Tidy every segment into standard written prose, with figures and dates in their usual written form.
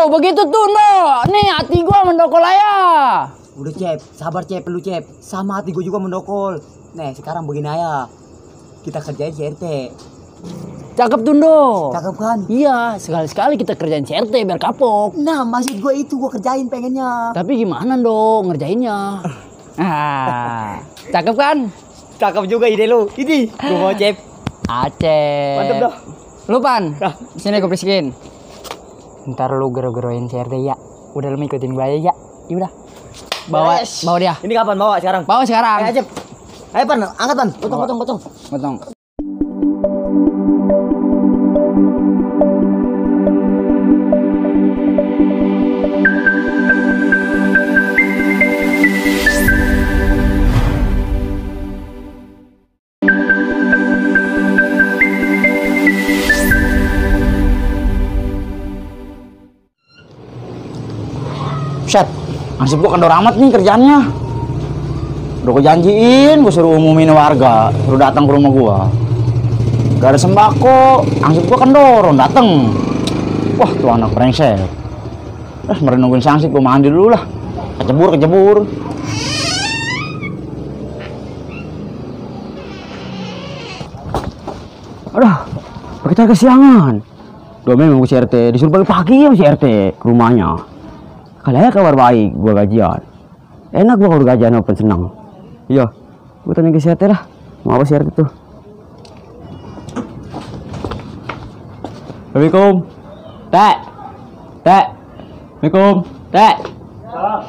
begitu tuh no. Nih hati gua mendokol ayah. Udah Cep, sabar Cep, lu Cep. Sama hati gue juga mendokol. Nih sekarang begini aja. Kita kerjain CRT. Cakep tuh no. Cakep kan? Iya, sekali-sekali kita kerjain CRT biar kapok. Nah maksud gue itu gue kerjain pengennya. Tapi gimana dong ngerjainnya? Ah, cakep kan? Cakep juga ide lu. Ini gue mau Cep. Acep. Mantep dah. Lu Pan, sini gue bisikin. Ntar lu gero-geroin CRT ya. Udah lu ikutin gue aja ya. Yaudah. Bawa dia. Ini kapan bawa sekarang? Bawa sekarang. Ayo Cep. Ayo Pan, angkat Pan. Potong. Potong. Set, nasib gua kendor amat nih kerjaannya. Udah gua janjiin, gua suruh umumin warga, suruh datang ke rumah gua. Gak ada sembako, ansip gua kendor, dateng. Wah, tuh anak brengsek. Mari nungguin si ansip, gua mandi dulu lah. Kecebur. Aduh, kita kesiangan. Domen mau ke CRT, disuruh balik pagi ya si RT ke rumahnya. Kali aja kabar baik, gua gajian. Enak gua kalau gajian open senang. Iya, gua tanya ke CRT lah. Mau apa CRT tuh? Assalamualaikum. Tek. Assalamualaikum. Tek. Salam.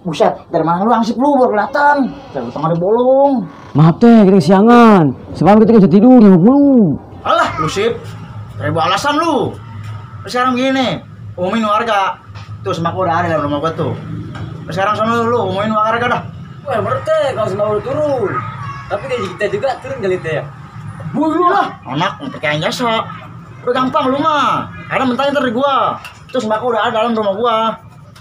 Buset, dari mana lu ansip lu baru datang? Dari tengah ada bolong. Maaf teh, kita kesiangan. Semalam kita bisa tidur di dulu. Alah, lu sip. Ribu alasan lu. Sekarang gini, umumin warga. Tuh sembako udah ada dalam rumah gua tuh. Sekarang sono lu umumin warga dah. Wah, berarti kalau sembako udah turun. Tapi gaji kita juga turun kali teh ya. Lu lah, anak pakai jasa. Udah gampang lu mah. Karena mentahnya ntar di gua. Tuh sembako udah ada dalam rumah gua.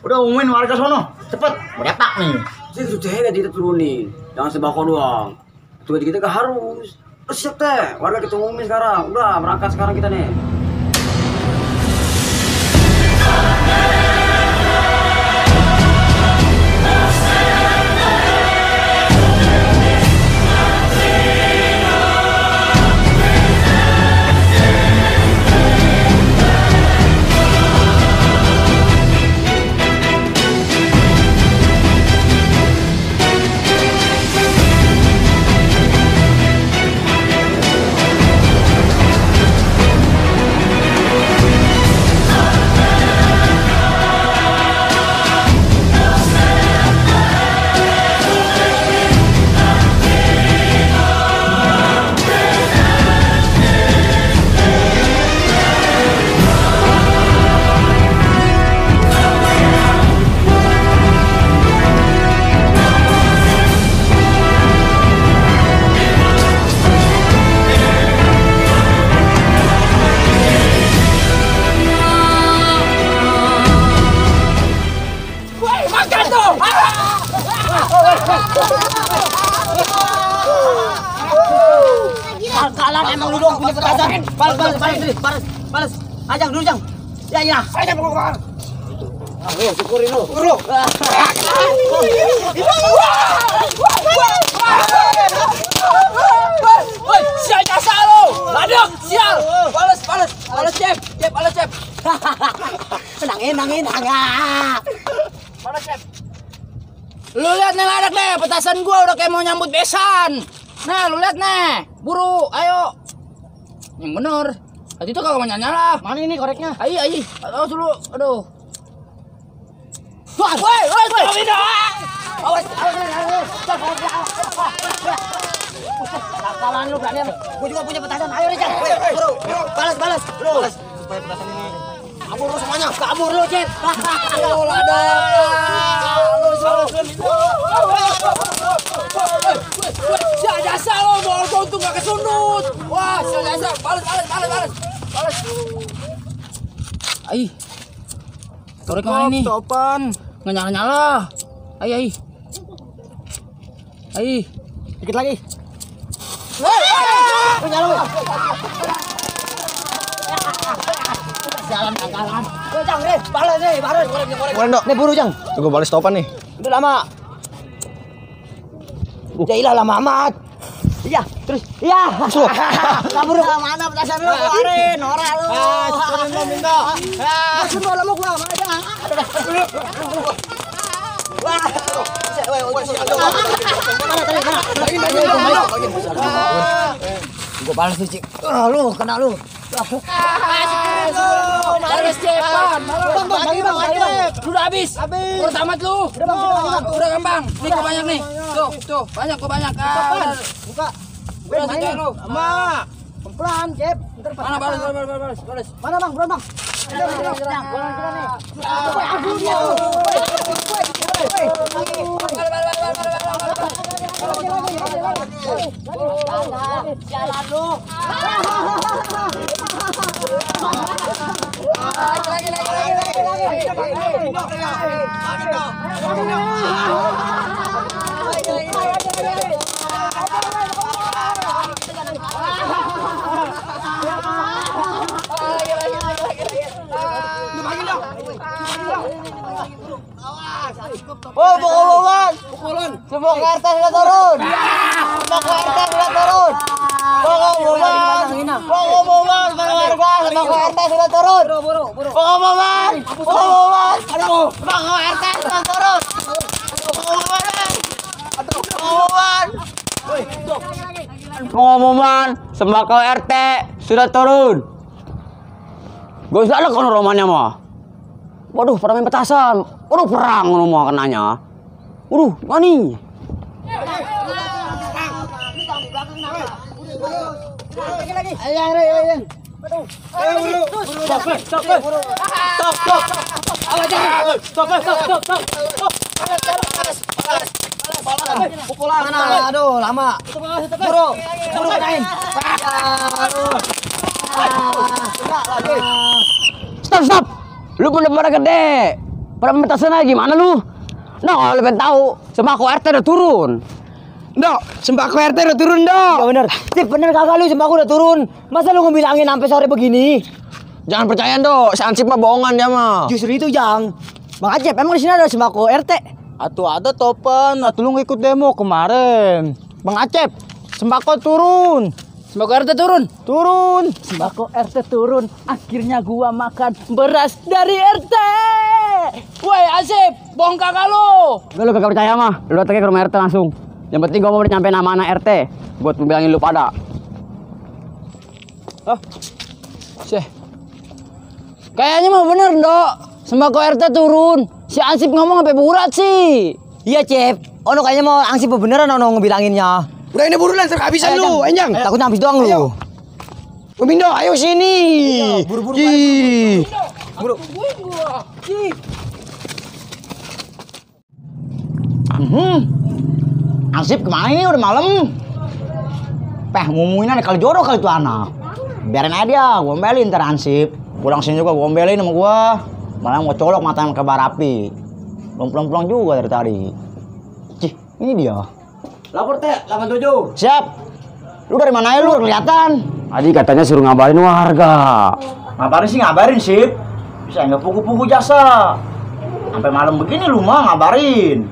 Udah umumin warga sono. Cepet, beretak nih. Itu teh gaji kita turunin. Jangan sembako doang. Itu gaji kita gak harus. Siap teh, warga kita umumin sekarang. Udah, berangkat sekarang kita nih. Kalah emang lu dong punya ketajaman. Balas. Ajang dulu, Jang. Ya. Aja pokoknya. Lu syukurin lu. Bro. Woi, sial jasa lu. Ladang, sial. Balas, Cep. Nangin. Balas, Cep. Lu lihat nih anak nih, petasan gua udah kayak mau nyambut besan. Nah, lu lihat nih, buru, ayo. Yang bener. Tadi itu kagak nyala. Mana ini koreknya? Ayo. Aduh dulu, aduh. Woi. Awas. Kakalan lu berani. Gua juga punya petasan. Ayo nih, Cep. Bro. Balas. Supaya petasan ini kabur lu semuanya. Kabur lu, Cep. Lu ladang. Lu salah. Sial jasa lo, mau untung gak kesundut. Wah, sial jasa. Balas. Aih. Korek mana ini? Topan. Nggak nyala. Aih. Dikit lagi. Nyala lu. Jang, balas nih, balas. Goreng dok. Nih buru Jang. Tunggu balik stopan nih. Udah lama. Ya ilah lama amat. Iya, terus. Iya. Kabur mana petasan lu keluarin, norak lu. Sekolah lu minta. Semua lama gua mana Jang. Wah. Gua balas tuh, Cik. Lu kena lu. Balas cepat. Bang. Udah habis. Udah tamat lu. Udah gampang. Nih gua banyak nih. Tuh, banyak gua banyak. Buka. Udah selesai lu. Ama. Pelan, Cep. Mana balas. Mana Bang? Buruan Bang. Jalan lu. Oh, pukulan. Semua kertas sudah turun. Semua kertas sudah turun. Pengumuman warga, semua kertas sudah turun. Pengumuman. Semua kertas sudah turun. Pengumuman sembako RT sudah turun. Gue salah kan romannya mah. Waduh, pada main petasan. Waduh, perang rumah kenanya. Waduh, mani. Pukulan. Aduh, lama. Buru kenain. Stop. Lu pada gede. Pada main petasan lagi gimana lu? Nah, lu pengen tahu sembako RT udah turun. Dok, sembako RT udah turun dok. Ya bener. Sip, bener kagak lu sembako udah turun. Masa lu ngebilangin sampai sore begini? Jangan percaya dok, si Ansip mah bohongan dia mah. Justru itu, Jang. Bang Acep, emang di sini ada sembako RT? Atuh ada topan, atuh lu ngikut demo kemarin. Bang Acep, sembako turun. Sembako RT turun. Sembako RT turun. Akhirnya gua makan beras dari RT. Woi, Asep, bohong kakak lu. Udah lu kagak percaya mah, lu datang ke rumah RT langsung. Yang penting gua mau nyampe nama anak RT buat bilangin lu pada. Kayaknya mah bener, Dok. Sembako RT turun. Si Ansip ngomong sampai burat sih. Iya, Cep. Ono kayaknya mau angsip beneran ono ngebilanginnya. Udah ini buru lan kehabisan lu, Enjang. Takutnya habis doang lu. Umindo, ayo sini. Buru-buru. Buru. Ansip kemana ini udah malam? Ngomongin ada kali jodoh kali tuh anak. Biarin aja dia, gua omelin ntar Ansip. Pulang sini juga gua omelin sama gua. Malah mau colok matanya ke bar api. Plong-plong juga dari tadi. Cih, ini dia. Lapor teh 87. Siap. Lu dari mana ya lu? Kelihatan. Tadi katanya suruh ngabarin warga. Ngabarin sip. Bisa nggak pugu-pugu jasa. Sampai malam begini lu mah ngabarin.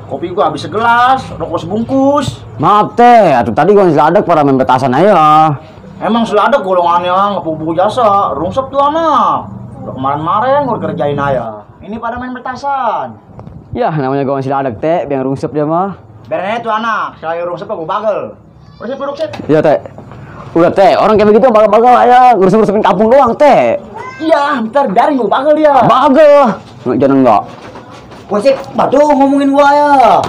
Kopi gua habis segelas, rokok sebungkus. Maaf teh, atuh tadi gua ngeladak pada main petasan aja. Emang sudah ada golongannya ngepugu-pugu jasa, rungsep tuh anak. Udah kemarin-kemarin gua kerjain aja. Ini pada main petasan. Ya, namanya gua masih ladak teh, biar rungsep dia mah. Biarin aja tuh anak, sekali rungsep gua bagel. Udah sip. Iya teh. Udah teh, orang kayak begitu bagal-bagal aja, ngurus-ngurusin kampung doang teh. Iya, bentar biarin gua bagel dia. Bagel. Jangan enggak. Wasip, baduh ngomongin gua ya.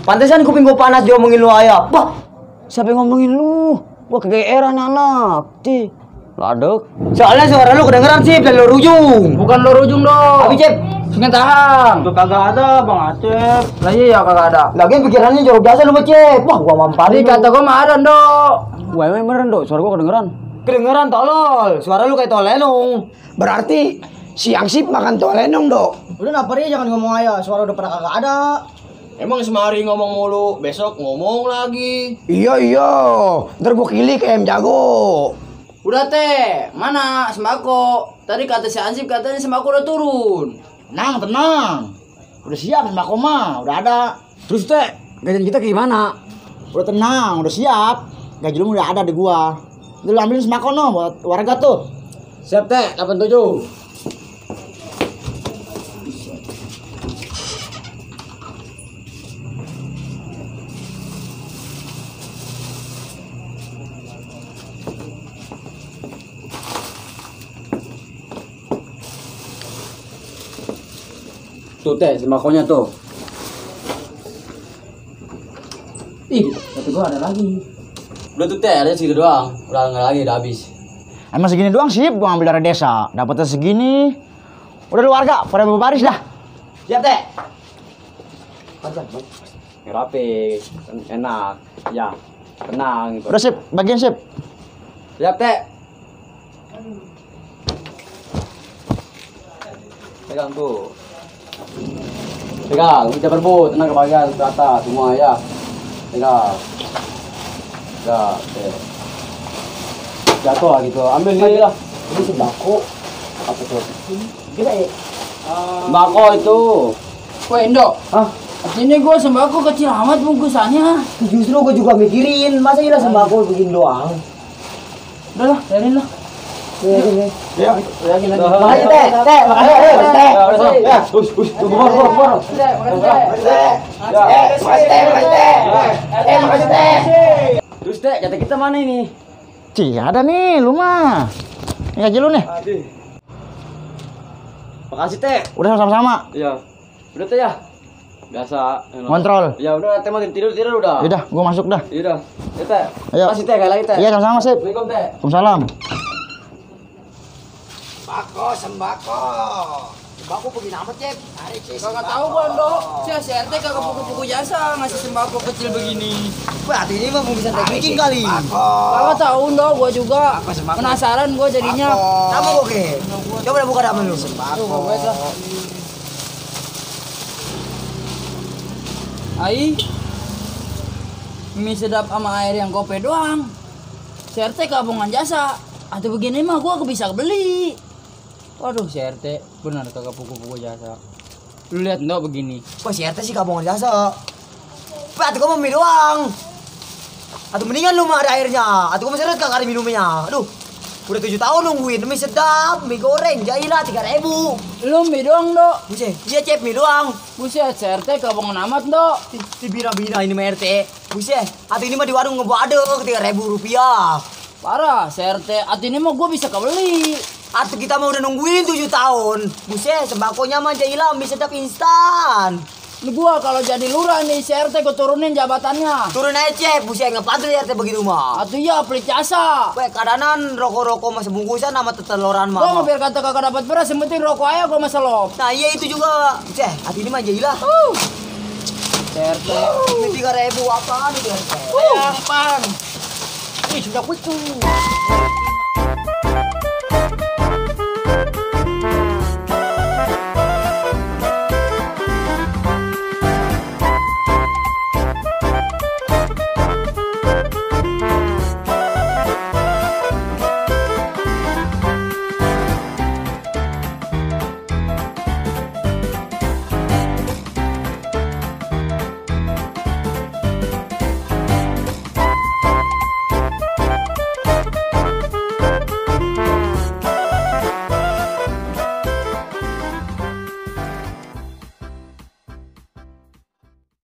Pantesan kuping gua panas diomongin lu aya. Bah, Siapa yang ngomongin lu? Gua kegeeran anak. Cih. Ladek. soalnya suara lu kedengeran sip dari luar ujung. Bukan lor ujung, Dok. Tapi Cep, Sungai Tahang. Tuh kagak ada Bang Acep. Lah iya kagak ada. lagian pikirannya jorok biasa lu Cep. Wah, gua mamparin. Tadi kata gua mah ada, Dok. Wah, emang beneran dok, suara gua kedengeran. Kedengeran tolol. Suara lu kayak tolenong. Berarti si Ansip makan tolenong dok. Udah napa dia jangan ngomong aya, suara udah pernah kagak ada. Emang semari ngomong mulu, besok ngomong lagi. Iya. Ntar gua kilik em jago. Udah teh, mana sembako? Tadi kata si Ansip katanya sembako udah turun. Tenang, tenang. Udah siap sembako mah, udah ada. Terus teh, gajian kita gimana? Udah tenang, udah siap. Gaji lu udah ada di gua. Lu ambilin sembako no buat warga tuh. Siap teh, 87. Tuh teh, sembakonya tuh. Ih, kata gua ada lagi. Udah tuh teh, ada segitu doang. Udah nggak lagi, udah habis. Emang segini doang sih gua ambil dari desa. Dapatnya segini. Udah lu warga, pada berbaris dah. Siap, Teh. Rapi, enak. Ya, tenang gitu. Udah sip, bagian sip. Siap teh. Pegang tuh. Pegang, kita berebut, tenang ke bagian ke atas semua ya. Pegang. Ya, teh. Jatuh lah gitu, ambil ini lah. Ini sembako. Apa tuh? Gila ya. Sembako itu. Weh, Indo. Hah? Sini gue sembako kecil amat bungkusannya. Justru gue juga mikirin, masa gila sembako begini doang. Udah lah, biarin lah. Ya. Makasih, Teh. Teh, makasih, Teh. Ya, bor. Makasih, Teh. Terus teh, jatah kita mana ini? Cih, ada nih, lu mah. Ini gaji lu nih. Makasih teh. Udah sama-sama. Iya. Udah teh ya. Biasa. Kontrol. Ya udah teh mau tidur udah. Yaudah, gua masuk dah. Ya udah. Ya teh. Ayo. Makasih teh, kayak lagi teh. Iya, sama-sama sip. Assalamualaikum teh. Waalaikumsalam. Sembako. Sembako begini amat, Cep. Tarik, Cep. Kagak tahu gua, Ndo. Si RT kagak buku-buku jasa ngasih sembako kecil begini. Wah, ini mah mau bisa teknikin kali. Kagak tahu, Ndo. Gua juga penasaran gua jadinya. Kamu oke. Coba dah buka damen lu. Sembako. Ai. Mie sedap sama air yang gope doang. Si RT gabungan jasa. Atau begini mah gua bisa beli. Waduh, si RT benar kagak buku-buku jasa. Lu lihat Ndo begini. Wah, si RT sih kabongan jasa. Pak, atuh gua mau mie doang. Atau mendingan lu mah ada airnya. Atau gua masih seret kagak ada minumnya. Aduh. Udah 7 tahun nungguin mie sedap, mie goreng, jailah 3.000. Lu mie doang, Ndo. Buset, iya Cep, mie doang. Buset, si RT gabungan amat, Ndo. Si bina-bina ini mah RT. Buset, atau ini mah di warung ngebadek 3.000 rupiah. Parah, si RT. Atau ini mah gua bisa kebeli. Atau kita mah udah nungguin 7 tahun. Buset, sembakonya mah jailah mie sedap instan. Gua kalau jadi lurah nih, si RT gua turunin jabatannya. Turun aja Cep, buset ngepantul ya RT begitu mah. Atau iya pelit jasa. Weh, kadanan rokok-rokok mah sebungkusan sama teteloran Gua mau mah. biar kata kagak dapat beras, yang penting rokok aja gua mah selop. Nah iya itu juga. Buset, hati ini mah jailah. Si RT. Ini 3.000 apaan itu RT? Yang pan. Ih, sudah kutu.